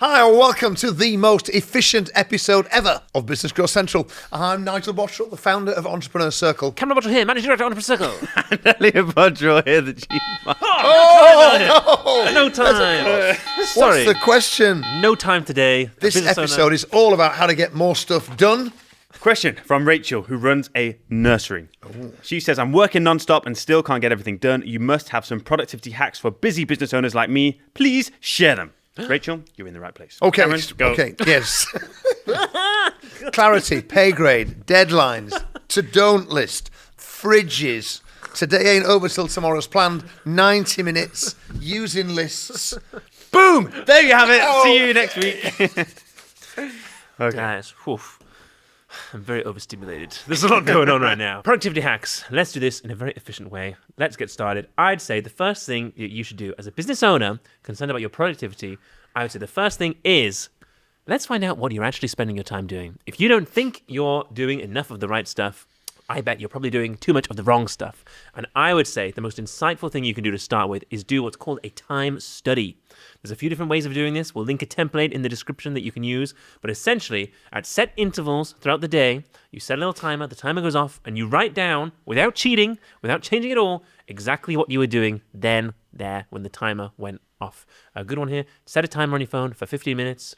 Hi, and welcome to the most efficient episode ever of Business Growth Central. I'm Nigel Bottrell, the founder of Entrepreneur Circle. Cameron Bottrell here, Managing Director of Entrepreneur Circle. And Elliott Bottrell here, the chief. Oh, No time. Sorry. What's the question? No time today. This Business episode owner. is all about how to get more stuff done. Question from Rachel, who runs a nursery. She says, I'm working non-stop and still can't get everything done. You must have some productivity hacks for busy business owners like me. Please share them. Rachel, you're in the right place. Okay, Cameron, go. okay, yes. Clarity, pay grade, deadlines, to-don't list, fridges. Today ain't over till tomorrow's planned. 90 minutes, using lists. Boom! There you have it. See you next week. Okay. Guys, whew. I'm very overstimulated. There's a lot going on right now. Productivity hacks. Let's do this in a very efficient way. Let's get started. I'd say the first thing that you should do as a business owner concerned about your productivity, I would say the first thing is let's find out what you're actually spending your time doing. If you don't think you're doing enough of the right stuff, I bet you're probably doing too much of the wrong stuff. And I would say the most insightful thing you can do to start with is do what's called a time study. There's a few different ways of doing this. We'll link a template in the description that you can use. But essentially, at set intervals throughout the day, you set a little timer, the timer goes off, and you write down, without cheating, without changing at all, exactly what you were doing then, there, when the timer went off. A good one here, set a timer on your phone for 15 minutes,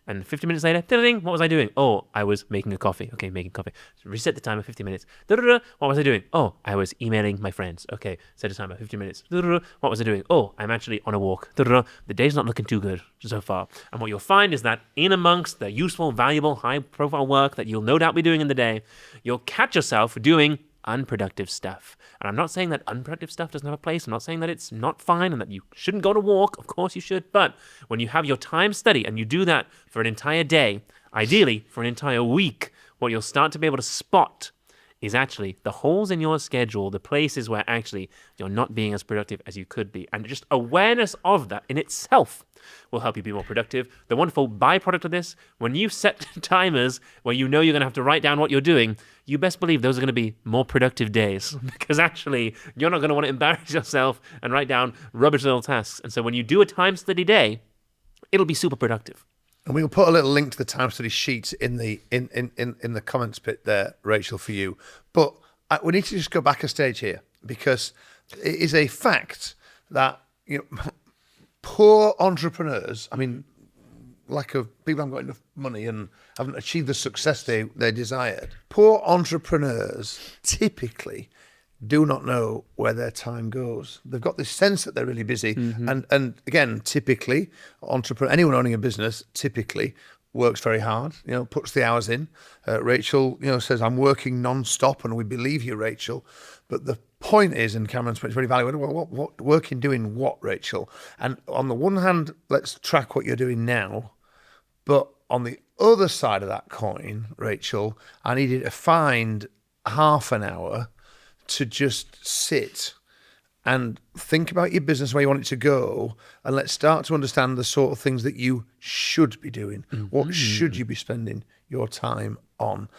and 15 minutes later, what was I doing? Oh, I was making a coffee. Okay, making coffee. Reset the timer, 15 minutes. What was I doing? Oh, I was emailing my friends. Okay, set a timer, 15 minutes. What was I doing? Oh, I'm actually on a walk. The day's not looking too good so far. And what you'll find is that in amongst the useful, valuable, high-profile work that you'll no doubt be doing in the day, you'll catch yourself doing unproductive stuff. And I'm not saying that unproductive stuff doesn't have a place. I'm not saying that it's not fine and that you shouldn't go to walk. Of course you should. But when you have your time study and you do that for an entire day, ideally for an entire week, what you'll start to be able to spot is actually the holes in your schedule, the places where actually you're not being as productive as you could be. And just awareness of that in itself will help you be more productive. The wonderful byproduct of this, when you set timers where you know you're going to have to write down what you're doing, you best believe those are going to be more productive days because actually you're not going to want to embarrass yourself and write down rubbish little tasks. And so when you do a time study day, it'll be super productive. And we'll put a little link to the time study sheet in the comments bit there, Rachel, for you. But we need to just go back a stage here because it is a fact that poor entrepreneurs, lack of people haven't got enough money and haven't achieved the success they desired. Poor entrepreneurs typically do not know where their time goes. They've got this sense that they're really busy. Mm-hmm. And again, typically, anyone owning a business typically works very hard, puts the hours in. Rachel, says, I'm working non-stop, and we believe you, Rachel. But the point is, and Cameron's point is very valuable, what working doing what, Rachel? And on the one hand, let's track what you're doing now. But on the other side of that coin, Rachel, I needed to find half an hour to just sit and think about your business, where you want it to go, and let's start to understand the sort of things that you should be doing. Mm-hmm. What should you be spending your time on?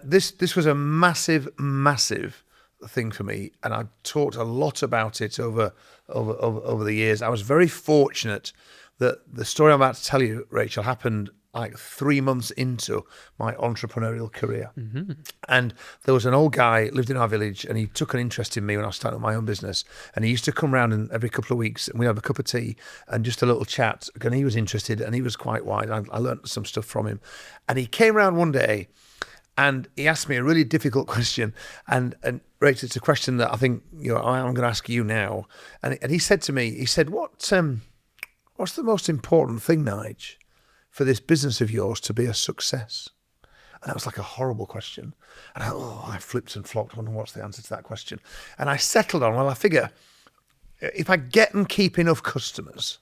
This was a massive, massive thing for me, and I've talked a lot about it over the years. I was very fortunate that the story I'm about to tell you, Rachel, happened like 3 months into my entrepreneurial career. Mm-hmm. And there was an old guy, lived in our village, and he took an interest in me when I was starting my own business. And he used to come round every couple of weeks, and we'd have a cup of tea and just a little chat. And he was interested, and he was quite wise. I learned some stuff from him. And he came round one day, and he asked me a really difficult question. And Rachel, it's a question that I think I'm going to ask you now. And he said to me, what's the most important thing, Nige, for this business of yours to be a success? And that was like a horrible question. And I flipped and flopped, wondering what's the answer to that question. And I settled on, I figure if I get and keep enough customers,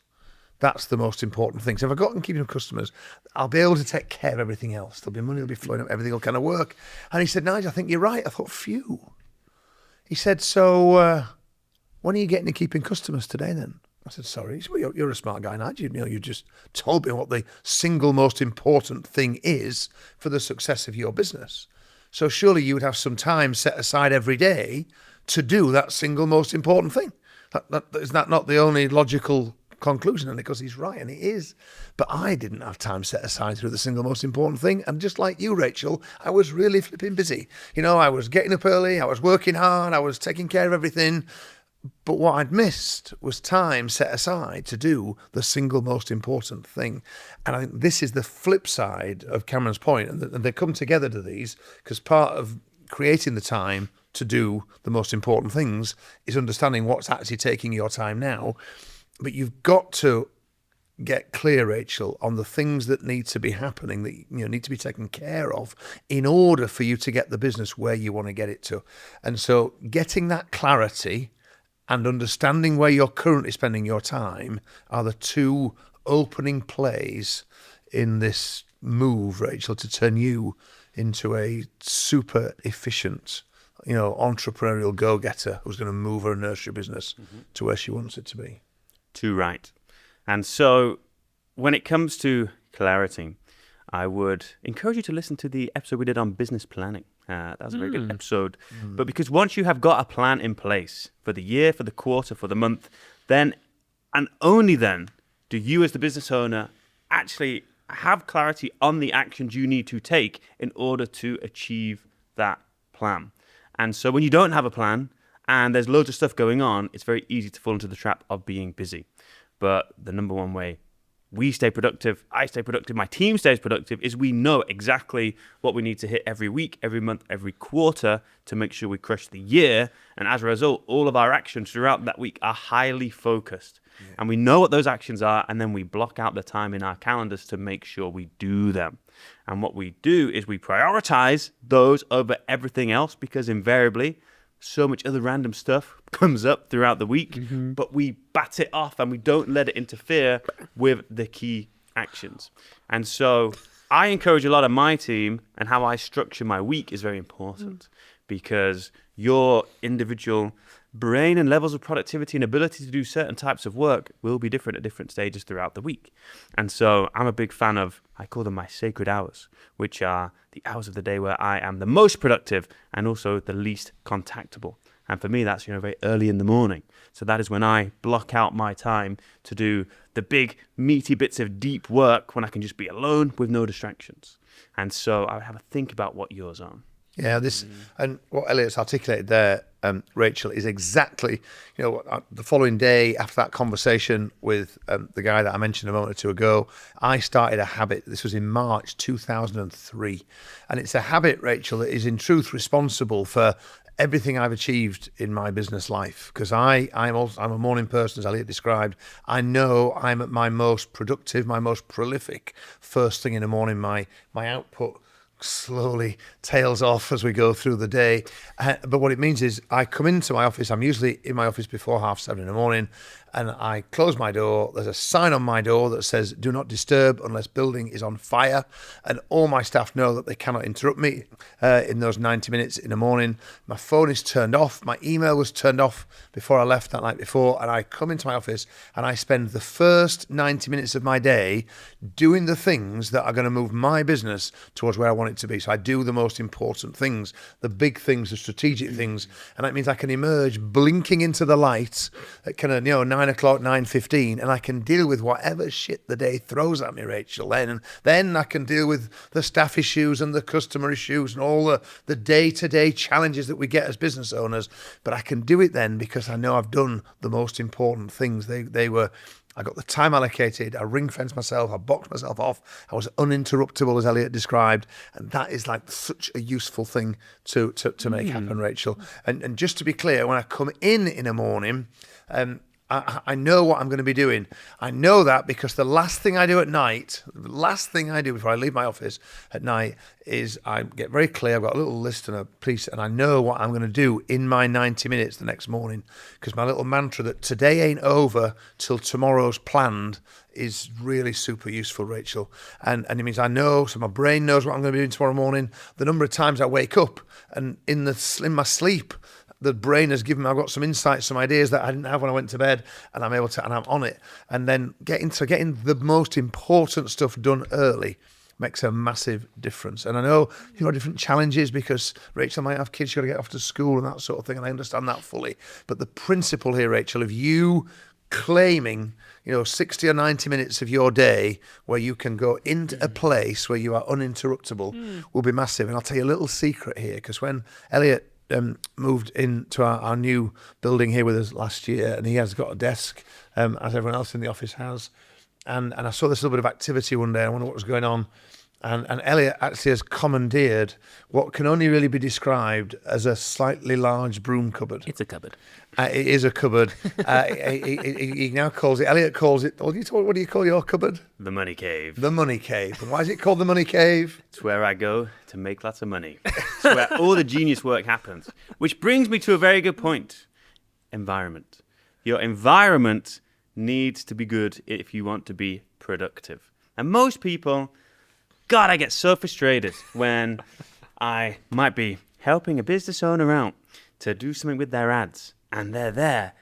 that's the most important thing. So if I got and keep enough customers, I'll be able to take care of everything else. There'll be money, there'll be flowing up, everything will kind of work. And he said, Nigel, I think you're right. I thought, phew. He said, so when are you getting to keeping customers today then? I said, sorry. He said, well, you're a smart guy, Nigel. You just told me what the single most important thing is for the success of your business. So surely you would have some time set aside every day to do that single most important thing. Is that not the only logical conclusion, and because he's right, and he is. But I didn't have time set aside to do the single most important thing. And just like you, Rachel, I was really flipping busy. I was getting up early, I was working hard, I was taking care of everything. But what I'd missed was time set aside to do the single most important thing. And I think this is the flip side of Cameron's point. And they come together to these because part of creating the time to do the most important things is understanding what's actually taking your time now. But you've got to get clear, Rachel, on the things that need to be happening, that need to be taken care of in order for you to get the business where you want to get it to. And so getting that clarity and understanding where you're currently spending your time are the two opening plays in this move, Rachel, to turn you into a super efficient, entrepreneurial go-getter who's going to move her nursery business to where she wants it to be. Too right. And so when it comes to clarity, I would encourage you to listen to the episode we did on business planning. That was a very good episode. But because once you have got a plan in place for the year, for the quarter, for the month, then and only then do you as the business owner actually have clarity on the actions you need to take in order to achieve that plan. And so when you don't have a plan and there's loads of stuff going on, it's very easy to fall into the trap of being busy. But the number one way we stay productive, I stay productive, my team stays productive, is we know exactly what we need to hit every week, every month, every quarter to make sure we crush the year. And as a result, all of our actions throughout that week are highly focused. Yeah. And we know what those actions are, and then we block out the time in our calendars to make sure we do them. And what we do is we prioritize those over everything else, because invariably, so much other random stuff comes up throughout the week, but we bat it off and we don't let it interfere with the key actions. And so I encourage a lot of my team, and how I structure my week is very important, because your individual brain and levels of productivity and ability to do certain types of work will be different at different stages throughout the week. And so I'm a big fan of, I call them my sacred hours, which are the hours of the day where I am the most productive and also the least contactable. And for me, that's very early in the morning. So that is when I block out my time to do the big, meaty bits of deep work when I can just be alone with no distractions. And so I would have a think about what yours are. Yeah, and what Elliott's articulated there, Rachel, is exactly, the following day after that conversation with the guy that I mentioned a moment or two ago, I started a habit. This was in March 2003. And it's a habit, Rachel, that is in truth responsible for everything I've achieved in my business life, because I'm a morning person, as Elliott described. I know I'm at my most productive, my most prolific first thing in the morning. My output slowly tails off as we go through the day. But what it means is I come into my office. I'm usually in my office before 7:30 in the morning, and I close my door. There's a sign on my door that says, "Do not disturb unless building is on fire." And all my staff know that they cannot interrupt me in those 90 minutes in the morning. My phone is turned off. My email was turned off before I left that night before. And I come into my office and I spend the first 90 minutes of my day doing the things that are going to move my business towards where I want it to be. So I do the most important things, the big things, the strategic things. And that means I can emerge blinking into the light at kind of, 9 o'clock, 9:15, and I can deal with whatever shit the day throws at me, Rachel. Then I can deal with the staff issues and the customer issues and all the day-to-day challenges that we get as business owners. But I can do it then because I know I've done the most important things. I got the time allocated, I ring-fenced myself, I boxed myself off, I was uninterruptible, as Elliott described, and that is like such a useful thing to make happen, Rachel. And just to be clear, when I come in a morning, I know what I'm going to be doing. I know that because the last thing I do at night, the last thing I do before I leave my office at night is I get very clear. I've got a little list and a piece, and I know what I'm going to do in my 90 minutes the next morning, because my little mantra that today ain't over till tomorrow's planned is really super useful, Rachel. And it means I know, so my brain knows what I'm going to be doing tomorrow morning. The number of times I wake up and in my sleep, the brain has given me, I've got some insights, some ideas that I didn't have when I went to bed, and I'm on it. And then getting the most important stuff done early makes a massive difference. And I know you've got different challenges because Rachel might have kids, she's got to get off to school and that sort of thing, and I understand that fully. But the principle here, Rachel, of you claiming 60 or 90 minutes of your day where you can go into a place where you are uninterruptible will be massive. And I'll tell you a little secret here, because when Elliott moved into our new building here with us last year, and he has got a desk, as everyone else in the office has, and I saw this little bit of activity one day. I wonder what was going on. And Elliott actually has commandeered what can only really be described as a slightly large broom cupboard. It's a cupboard. It is a cupboard. He now calls it, Elliott calls it, what do you call your cupboard? The money cave. The money cave. And why is it called the money cave? It's where I go to make lots of money. It's where all the genius work happens. Which brings me to a very good point. Environment. Your environment needs to be good if you want to be productive. And most people... God, I get so frustrated when I might be helping a business owner out to do something with their ads, and they're there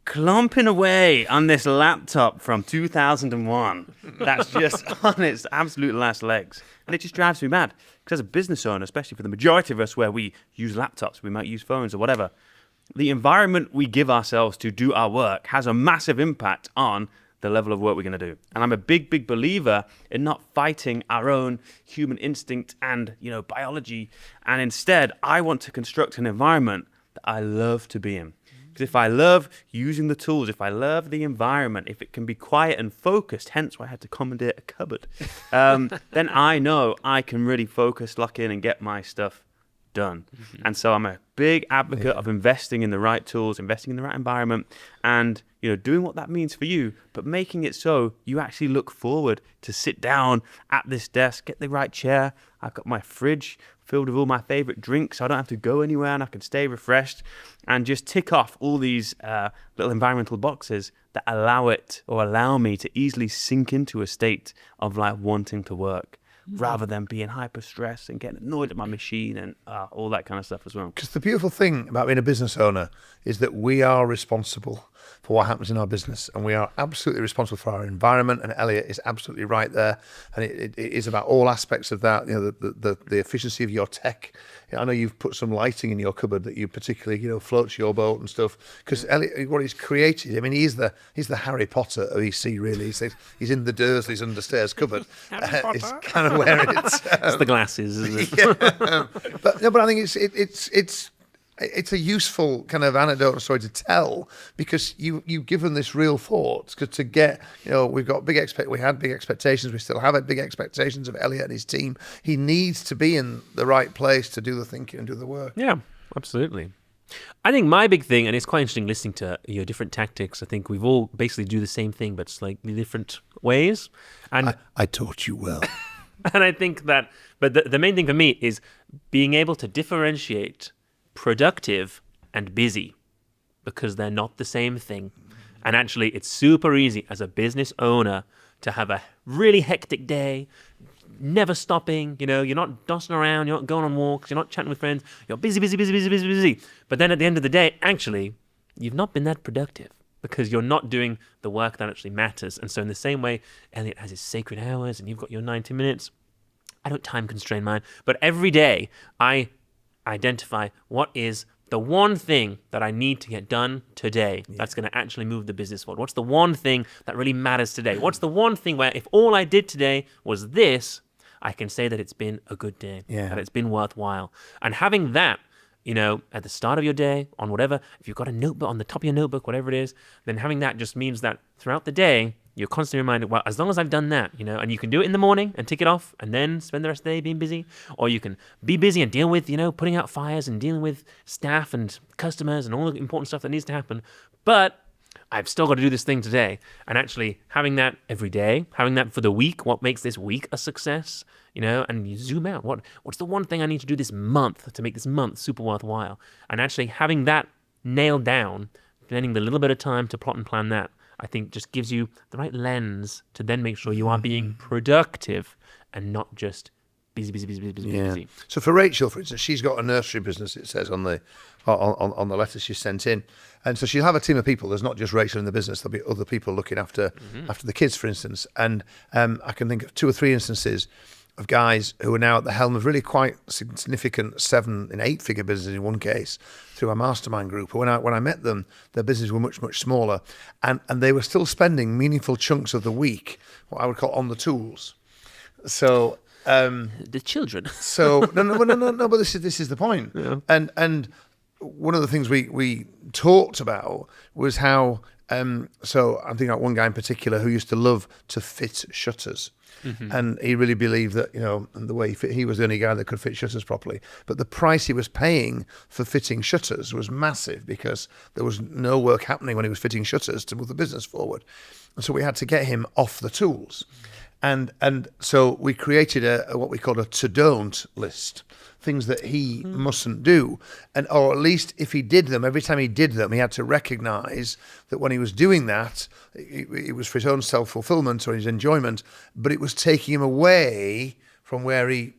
clomping away on this laptop from 2001 that's just on its absolute last legs. And it just drives me mad. Because as a business owner, especially for the majority of us where we use laptops, we might use phones or whatever, the environment we give ourselves to do our work has a massive impact on the level of work we're going to do. And I'm a big, big believer in not fighting our own human instinct and, biology. And instead, I want to construct an environment that I love to be in. Because if I love using the tools, if I love the environment, if it can be quiet and focused, hence why I had to commandeer a cupboard, then I know I can really focus, lock in, and get my stuff done. And so I'm a big advocate of investing in the right tools, investing in the right environment, and doing what that means for you, but making it so you actually look forward to sit down at this desk, get the right chair. I've got my fridge filled with all my favorite drinks, so I don't have to go anywhere and I can stay refreshed, and just tick off all these little environmental boxes that allow me to easily sink into a state of wanting to work, rather than being hyper stressed and getting annoyed at my machine and all that kind of stuff as well. Because the beautiful thing about being a business owner is that we are responsible for what happens in our business, and we are absolutely responsible for our environment. And Elliott is absolutely right there, and it is about all aspects of that. The efficiency of your tech. I know you've put some lighting in your cupboard that you particularly floats your boat and stuff. Because Elliott, what he's created, I mean, he's the Harry Potter of EC really. He's in the Dursleys understairs cupboard. It's kind of where it's the glasses, isn't it? Yeah, but I think it's a useful kind of anecdote story to tell, because you've given this real thought. Because to get, we had big expectations, we still have big expectations of Elliott and his team. He needs to be in the right place to do the thinking and do the work. Yeah, absolutely. I think my big thing, and it's quite interesting listening to your different tactics. I think we've all basically do the same thing, but slightly different ways. And I taught you well. And I think that, but the main thing for me is being able to differentiate productive and busy, because they're not the same thing. And actually, it's super easy as a business owner to have a really hectic day, never stopping. You're not dossing around, you're not going on walks, you're not chatting with friends, you're busy. But then at the end of the day, actually, you've not been that productive, because you're not doing the work that actually matters. And so in the same way, Elliott has his sacred hours and you've got your 90 minutes. I don't time constrain mine, but every day I identify what is the one thing that I need to get done today that's going to actually move the business forward. What's the one thing that really matters today? What's the one thing where if all I did today was this, I can say that it's been a good day, that it's been worthwhile. And having that, at the start of your day, on whatever, if you've got a notebook on the top of your notebook, whatever it is, then having that just means that throughout the day, you're constantly reminded, well, as long as I've done that, and you can do it in the morning and tick it off and then spend the rest of the day being busy, or you can be busy and deal with, putting out fires and dealing with staff and customers and all the important stuff that needs to happen. But I've still got to do this thing today. And actually having that every day, having that for the week, what makes this week a success, and you zoom out. What's the one thing I need to do this month to make this month super worthwhile? And actually having that nailed down, spending the little bit of time to plot and plan that, I think just gives you the right lens to then make sure you are being productive and not just busy. So for Rachel, for instance, she's got a nursery business, it says on the letter she sent in. And so she'll have a team of people. There's not just Rachel in the business. There'll be other people looking after the kids, for instance. And I can think of 2 or 3 instances of guys who are now at the helm of really quite significant 7- and 8-figure businesses in one case through our mastermind group. When I met them, their businesses were much, much smaller, and they were still spending meaningful chunks of the week, what I would call on the tools. So The children. so no. But this is the point. Yeah. And one of the things we talked about was how. So I'm thinking about one guy in particular who used to love to fit shutters. And he really believed that, and the way he was the only guy that could fit shutters properly. But the price he was paying for fitting shutters was massive because there was no work happening when he was fitting shutters to move the business forward. And so we had to get him off the tools. And so we created a what we called a to-don't list, things that he mustn't do. Or at least if he did them, every time he did them, he had to recognize that when he was doing that, it was for his own self-fulfillment or his enjoyment, but it was taking him away from where he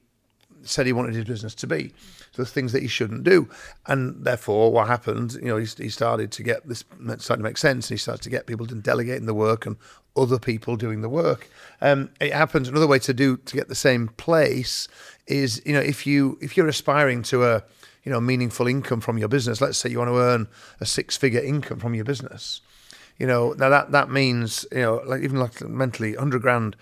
said he wanted his business to be. So things that he shouldn't do. And therefore, what happened, he started to get this, started to make sense, and he started to get people to delegating the work and other people doing the work. It happens, another way to get the same place is, if you're aspiring to a meaningful income from your business, let's say you want to earn a 6-figure income from your business, now that means, like mentally 100 grand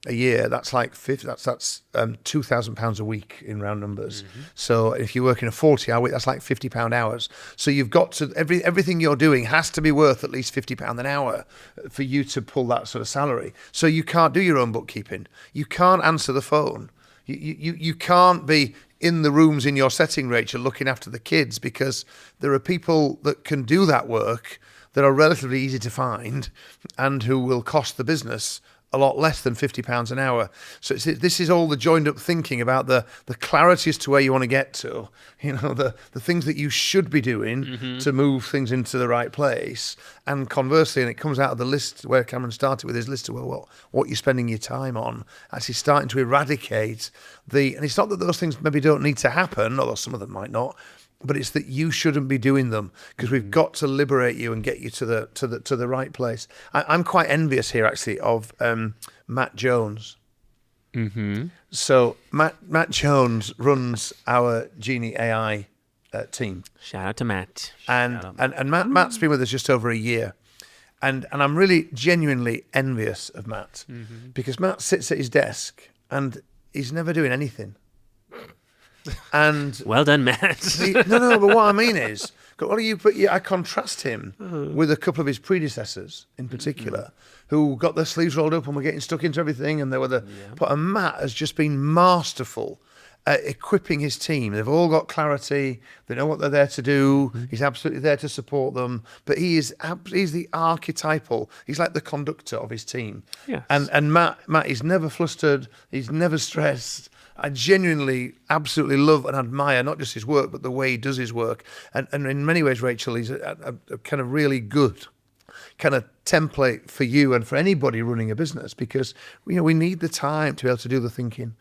a year, that's like that's £2,000 a week in round numbers. So if you work in a 40-hour week, that's like £50 hours. So you've got to everything you're doing has to be worth at least £50 an hour for you to pull that sort of salary. So you can't do your own bookkeeping. You can't answer the phone. You can't be in the rooms in your setting, Rachel, looking after the kids, because there are people that can do that work that are relatively easy to find and who will cost the business a lot less than £50 an hour. So this is all the joined up thinking about the clarity as to where you want to get to, the things that you should be doing to move things into the right place. And conversely, and it comes out of the list where Cameron started with his list of what you're spending your time on, actually starting to eradicate and it's not that those things maybe don't need to happen, although some of them might not, but it's that you shouldn't be doing them, because we've got to liberate you and get you to the right place. I'm quite envious here, actually, of Matt Jones. So Matt Jones runs our Genie AI team. Shout out to Matt. And Matt's been with us just over a year. And I'm really genuinely envious of Matt, because Matt sits at his desk and he's never doing anything. And well done, Matt. No, but what I mean is, I contrast him with a couple of his predecessors in particular, who got their sleeves rolled up and were getting stuck into everything, and they were But Matt has just been masterful at equipping his team. They've all got clarity. They know what they're there to do. He's absolutely there to support them. But he's the archetypal. He's like the conductor of his team. Yes. And Matt is never flustered. He's never stressed. I genuinely, absolutely love and admire not just his work, but the way he does his work. And in many ways, Rachel, he's a kind of really good kind of template for you and for anybody running a business, because we need the time to be able to do the thinking.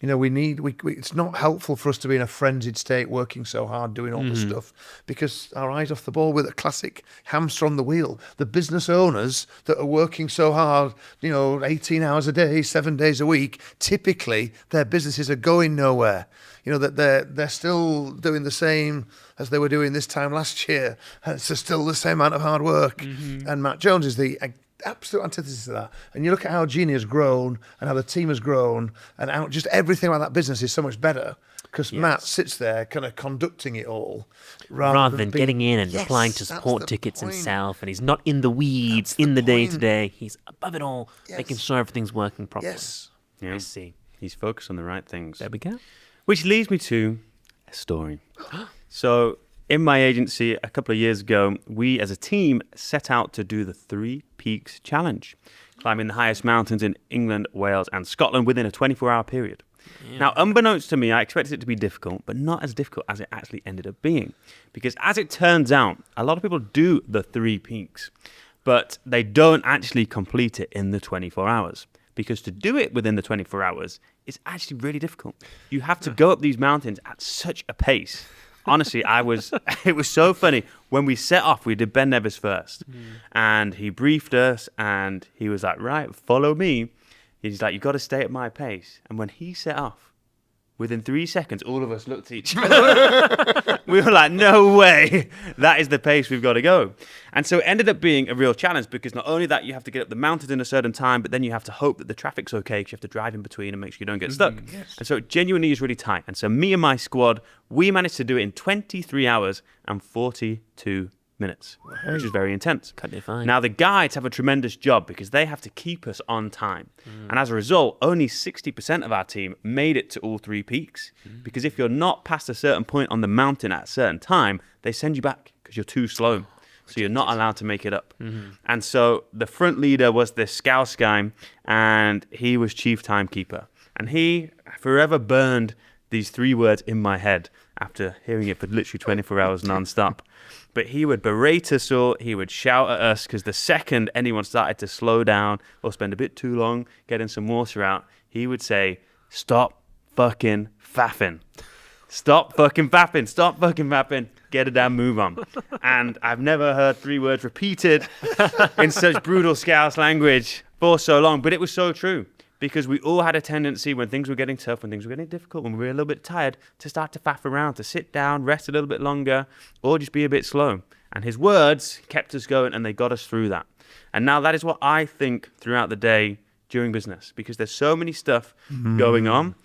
It's not helpful for us to be in a frenzied state, working so hard, doing all the stuff, because our eyes off the ball with a classic hamster on the wheel. The business owners that are working so hard, 18 hours a day, 7 days a week, typically their businesses are going nowhere. That they're still doing the same as they were doing this time last year. And it's still the same amount of hard work. And Matt Jones is the absolute antithesis of that. And you look at how Genie has grown and how the team has grown and how just everything about that business is so much better, because Matt sits there kind of conducting it all rather than getting in and applying to support tickets himself, and he's not in the weeds in the day-to-day. He's above it all, making sure everything's working properly. Yes. Yeah. I see. He's focused on the right things. There we go. Which leads me to a story. So in my agency a couple of years ago, we as a team set out to do the 3 Peaks Challenge, climbing the highest mountains in England, Wales and Scotland within a 24-hour period. Yeah. Now, unbeknownst to me, I expected it to be difficult, but not as difficult as it actually ended up being. Because as it turns out, a lot of people do the 3 peaks, but they don't actually complete it in the 24 hours. Because to do it within the 24 hours is actually really difficult. You have to go up these mountains at such a pace. Honestly, it was so funny. When we set off, we did Ben Nevis first. And he briefed us and he was like, right, follow me. He's like, you got to stay at my pace. And when he set off, within 3 seconds, all of us looked at each other. We were like, no way. That is the pace we've got to go. And so it ended up being a real challenge because not only that, you have to get up the mountains in a certain time, but then you have to hope that the traffic's okay because you have to drive in between and make sure you don't get stuck. Yes. And so it genuinely is really tight. And so me and my squad, we managed to do it in 23 hours and 42 minutes, which is very intense. Can't define. Now, the guides have a tremendous job because they have to keep us on time. And as a result, only 60% of our team made it to all 3 peaks. Because if you're not past a certain point on the mountain at a certain time, they send you back because you're too slow. So you're not allowed to make it up. And so the front leader was this Scouse guy, and he was chief timekeeper. And he forever burned these 3 words in my head after hearing it for literally 24 hours non-stop. But he would berate us all, he would shout at us, because the second anyone started to slow down or spend a bit too long getting some water out, he would say, stop fucking faffing. Stop fucking faffing. Stop fucking faffing. Get a damn move on. And I've never heard 3 words repeated in such brutal Scouse language for so long. But it was so true. Because we all had a tendency when things were getting tough, when things were getting difficult, when we were a little bit tired, to start to faff around, to sit down, rest a little bit longer, or just be a bit slow. And his words kept us going and they got us through that. And now that is what I think throughout the day during business, because there's so many stuff going on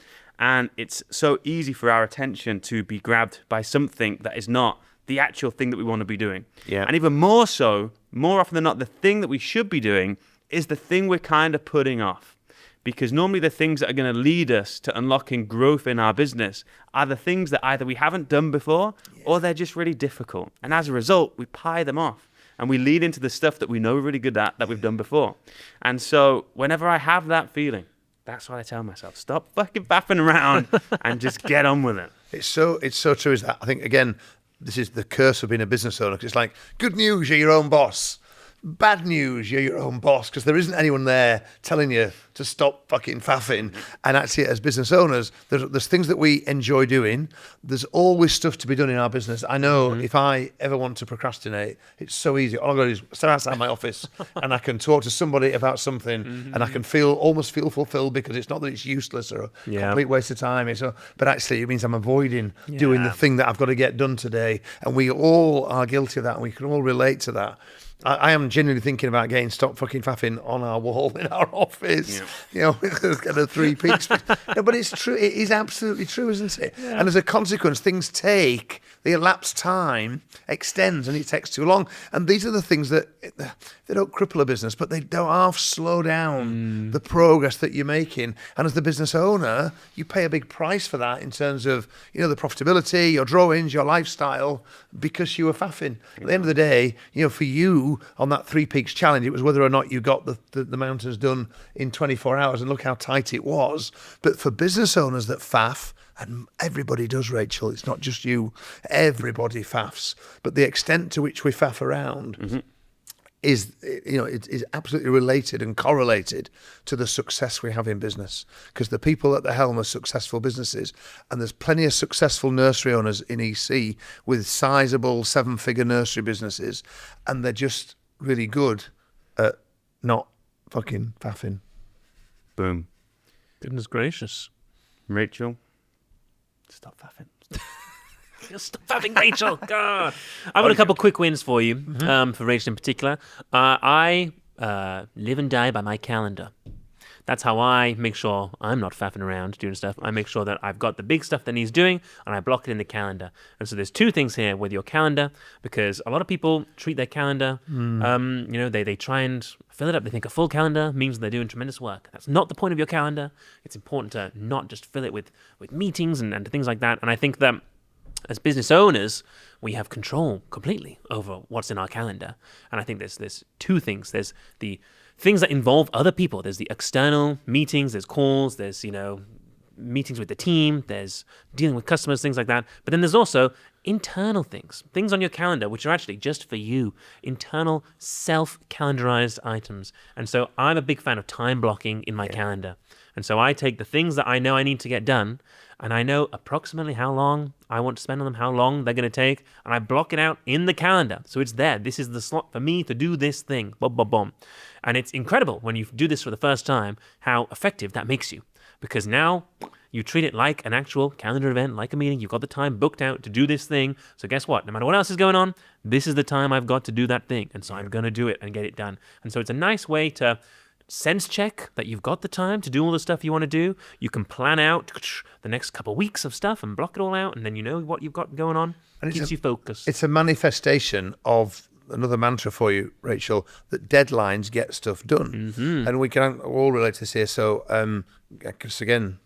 and it's so easy for our attention to be grabbed by something that is not the actual thing that we want to be doing. Yeah. And even more so, more often than not, the thing that we should be doing is the thing we're kind of putting off. Because normally the things that are going to lead us to unlocking growth in our business are the things that either we haven't done before or they're just really difficult. And as a result, we pie them off and we lead into the stuff that we know we're really good at that we've done before. And so whenever I have that feeling, that's what I tell myself. Stop fucking faffing around and just get on with it. It's so true. Is that I think again, this is the curse of being a business owner. 'Cause it's like good news, you're your own boss. Bad news, you're your own boss, because there isn't anyone there telling you to stop fucking faffing. And actually, as business owners, there's things that we enjoy doing. There's always stuff to be done in our business. I know if I ever want to procrastinate, it's so easy. All I've got to do is stand outside my office and I can talk to somebody about something and I can almost feel fulfilled, because it's not that it's useless or a complete waste of time. But actually, it means I'm avoiding doing the thing that I've got to get done today. And we all are guilty of that, and we can all relate to that. I am genuinely thinking about getting stop fucking faffing on our wall in our office. You know, with kind of 3 peaks. No, but it's true. It is absolutely true, isn't it? Yeah. And as a consequence, things take, the elapsed time extends and it takes too long. And these are the things that they don't cripple a business, but they don't half slow down the progress that you're making. And as the business owner, you pay a big price for that in terms of, you know, the profitability, your drawings, your lifestyle, because you were faffing. At the end of the day, you know, for you on that 3 peaks challenge, it was whether or not you got the mountains done in 24 hours, and look how tight it was. But for business owners that faff, and everybody does, Rachel, it's not just you, everybody faffs, but the extent to which we faff around is, you know, it is absolutely related and correlated to the success we have in business, because the people at the helm are successful businesses, and there's plenty of successful nursery owners in EC with sizable 7-figure nursery businesses, and they're just really good at not fucking faffing. Boom. Goodness gracious. Rachel, stop faffing. Stop faffing, Rachel. God. I've got a couple quick wins for you, for Rachel in particular. I live and die by my calendar. That's how I make sure I'm not faffing around doing stuff. I make sure that I've got the big stuff that needs doing, and I block it in the calendar. And so there's 2 things here with your calendar, because a lot of people treat their calendar, you know, they try and fill it up. They think a full calendar means they're doing tremendous work. That's not the point of your calendar. It's important to not just fill it with meetings and things like that. And I think that as business owners, we have control completely over what's in our calendar. And I think there's 2 things. There's the things that involve other people. There's the external meetings, there's calls, there's, you know, meetings with the team, there's dealing with customers, things like that. But then there's also internal things on your calendar, which are actually just for you, internal self-calendarized items. And so I'm a big fan of time blocking in my calendar. And so I take the things that I know I need to get done, and I know approximately how long I want to spend on them, how long they're going to take, and I block it out in the calendar. So it's there. This is the slot for me to do this thing. Boom, boom, boom. And it's incredible when you do this for the first time, how effective that makes you. Because now you treat it like an actual calendar event, like a meeting. You've got the time booked out to do this thing. So guess what? No matter what else is going on, this is the time I've got to do that thing. And so I'm going to do it and get it done. And so it's a nice way to sense check that you've got the time to do all the stuff you want to do. You can plan out the next couple of weeks of stuff and block it all out, and then you know what you've got going on. And it keeps you focused. It's a manifestation of another mantra for you, Rachel, that deadlines get stuff done. And we can all relate to this here. So, because again,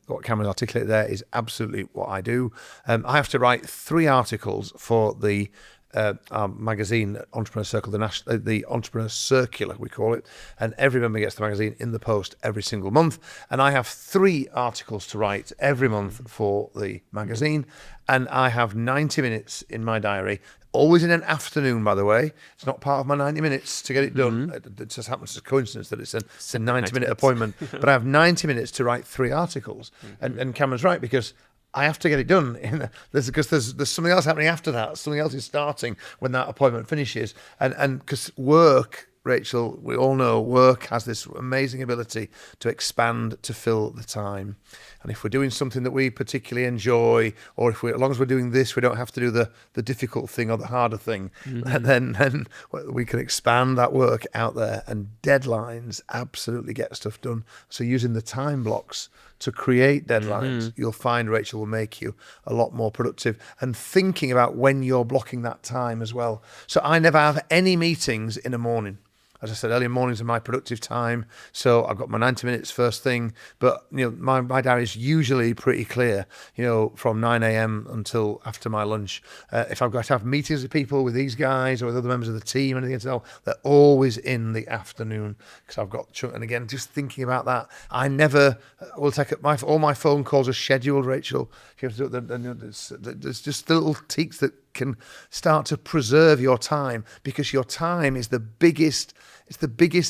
what Cameron articulated there is absolutely what I do. I have to write 3 articles for the our magazine, Entrepreneur Circle, the Entrepreneur Circular, we call it, and every member gets the magazine in the post every single month. And I have 3 articles to write every month for the magazine, and I have 90 minutes in my diary. Always in an afternoon, by the way. It's not part of my 90 minutes to get it done. It just happens as a coincidence that it's a 90-minute appointment. But I have 90 minutes to write 3 articles. And Cameron's right, because I have to get it done because there's something else happening after that. Something else is starting when that appointment finishes. And because work, Rachel, we all know work has this amazing ability to expand to fill the time. And if we're doing something that we particularly enjoy, or as long as we're doing this, we don't have to do the difficult thing or the harder thing, then we can expand that work out there. And deadlines absolutely get stuff done. So using the time blocks to create deadlines, you'll find, Rachel, will make you a lot more productive, and thinking about when you're blocking that time as well. So I never have any meetings in the morning. As I said, early mornings are my productive time. So I've got my 90 minutes first thing, but my diary is usually pretty clear, from 9 a.m. until after my lunch. If I've got to have meetings with people, with these guys or with other members of the team, anything else, they're always in the afternoon, because I've got, and again, just thinking about that, I never will take up all my phone calls are scheduled, Rachel. There's just little tweaks that can start to preserve your time, because your time is the biggest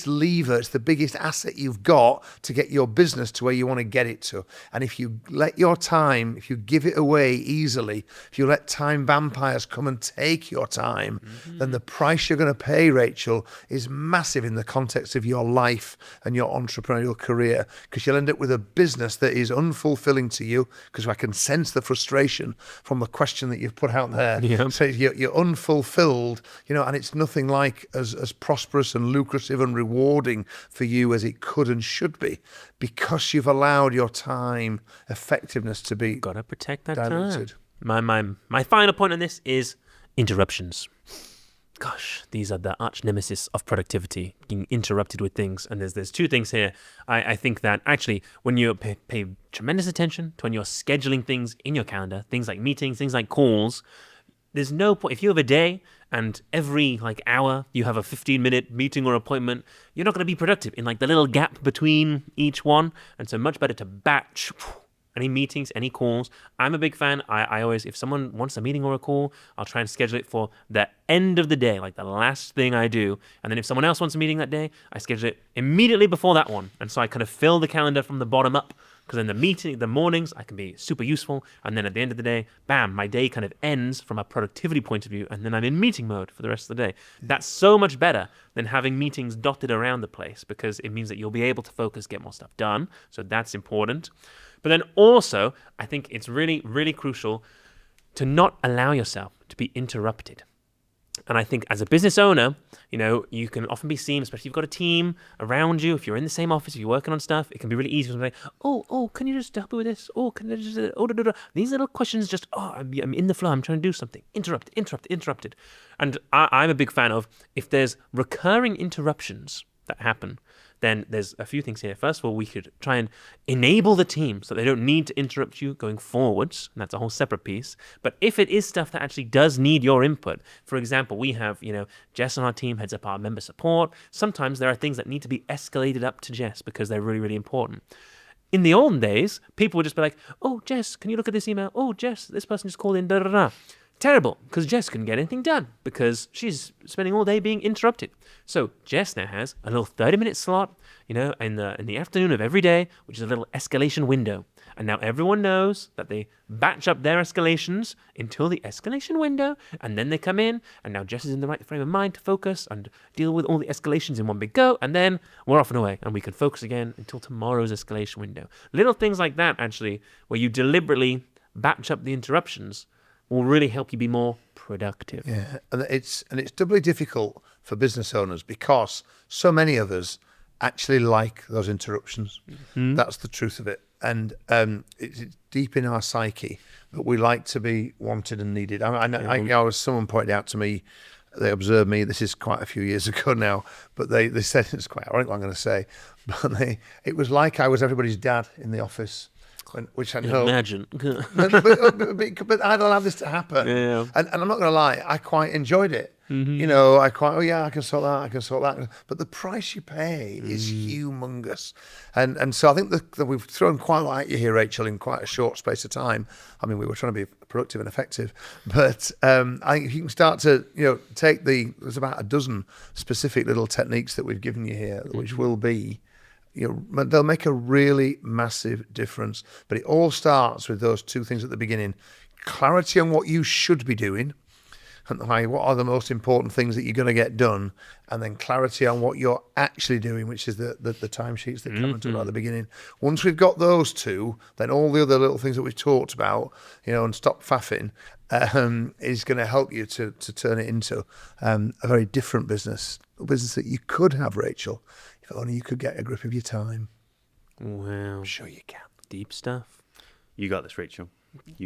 lever, it's the biggest asset you've got to get your business to where you want to get it to. And if you let your time, if you give it away easily, if you let time vampires come and take your time, then the price you're going to pay, Rachel, is massive in the context of your life and your entrepreneurial career, because you'll end up with a business that is unfulfilling to you, because I can sense the frustration from the question that you've put out there. So you're unfulfilled, and it's nothing like as prosperous and lucrative and rewarding for you as it could and should be, because you've allowed your time effectiveness to be Gotta protect that diluted. time. My final point on this is interruptions. Gosh, these are the arch nemesis of productivity, being interrupted with things. And there's 2 things here. I think that actually when you pay tremendous attention to when you're scheduling things in your calendar, things like meetings, things like calls, there's no point. If you have a day and every hour you have a 15-minute meeting or appointment, you're not going to be productive in the little gap between each one. And so much better to batch any meetings, any calls. I'm a big fan. I always, if someone wants a meeting or a call, I'll try and schedule it for the end of the day, the last thing I do. And then if someone else wants a meeting that day, I schedule it immediately before that one. And so I kind of fill the calendar from the bottom up, because in the mornings, I can be super useful. And then at the end of the day, bam, my day kind of ends from a productivity point of view. And then I'm in meeting mode for the rest of the day. That's so much better than having meetings dotted around the place, because it means that you'll be able to focus, get more stuff done. So that's important. But then also, I think it's really, really crucial to not allow yourself to be interrupted. And I think as a business owner, you can often be seen, especially if you've got a team around you, if you're in the same office, if you're working on stuff, it can be really easy to say, oh, can you just help me with this? Oh, can I just, These little questions I'm in the flow, I'm trying to do something. Interrupted. And I'm a big fan of, if there's recurring interruptions that happen, then there's a few things here. First of all, we could try and enable the team so they don't need to interrupt you going forwards. And that's a whole separate piece. But if it is stuff that actually does need your input, for example, we have, Jess on our team heads up our member support. Sometimes there are things that need to be escalated up to Jess because they're really, really important. In the olden days, people would just be like, oh, Jess, can you look at this email? Oh, Jess, this person just called in, da da da. Terrible, because Jess couldn't get anything done because she's spending all day being interrupted. So Jess now has a little 30-minute slot, in the afternoon of every day, which is a little escalation window. And now everyone knows that they batch up their escalations until the escalation window, and then they come in, and now Jess is in the right frame of mind to focus and deal with all the escalations in one big go, and then we're off and away, and we can focus again until tomorrow's escalation window. Little things like that, actually, where you deliberately batch up the interruptions, will really help you be more productive. Yeah, and it's doubly difficult for business owners because so many of us actually like those interruptions. Mm-hmm. That's the truth of it. And it's deep in our psyche that we like to be wanted and needed. I was someone pointed out to me, they observed me, this is quite a few years ago now, but they said, it's quite ironic what I'm going to say, but it was like I was everybody's dad in the office. Which I know. Imagine. but I'd allow this to happen. Yeah. And I'm not going to lie, I quite enjoyed it. Mm-hmm. I can sort that. But the price you pay is humongous. And so I think that we've thrown quite a lot at you here, Rachel, in quite a short space of time. I mean, we were trying to be productive and effective. But I think if you can start to, take there's about a dozen specific little techniques that we've given you here, which will be, they'll make a really massive difference. But it all starts with those two things at the beginning. Clarity on what you should be doing, and what are the most important things that you're going to get done, and then clarity on what you're actually doing, which is the timesheets that Cameron talked about at the beginning. Once we've got those two, then all the other little things that we've talked about, and stop faffing, is going to help you to turn it into a very different business, a business that you could have, Rachel, if only you could get a grip of your time. Wow. I'm sure you can. Deep stuff. You got this, Rachel.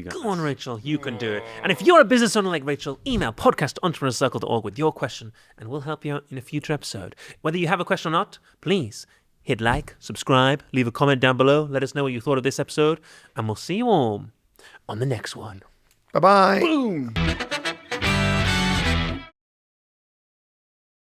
Go on, Rachel. You can do it. And if you're a business owner like Rachel, email podcast@entrepreneurcircle.org with your question, and we'll help you out in a future episode. Whether you have a question or not, please hit like, subscribe, leave a comment down below. Let us know what you thought of this episode, and we'll see you all on the next one. Bye-bye. Boom.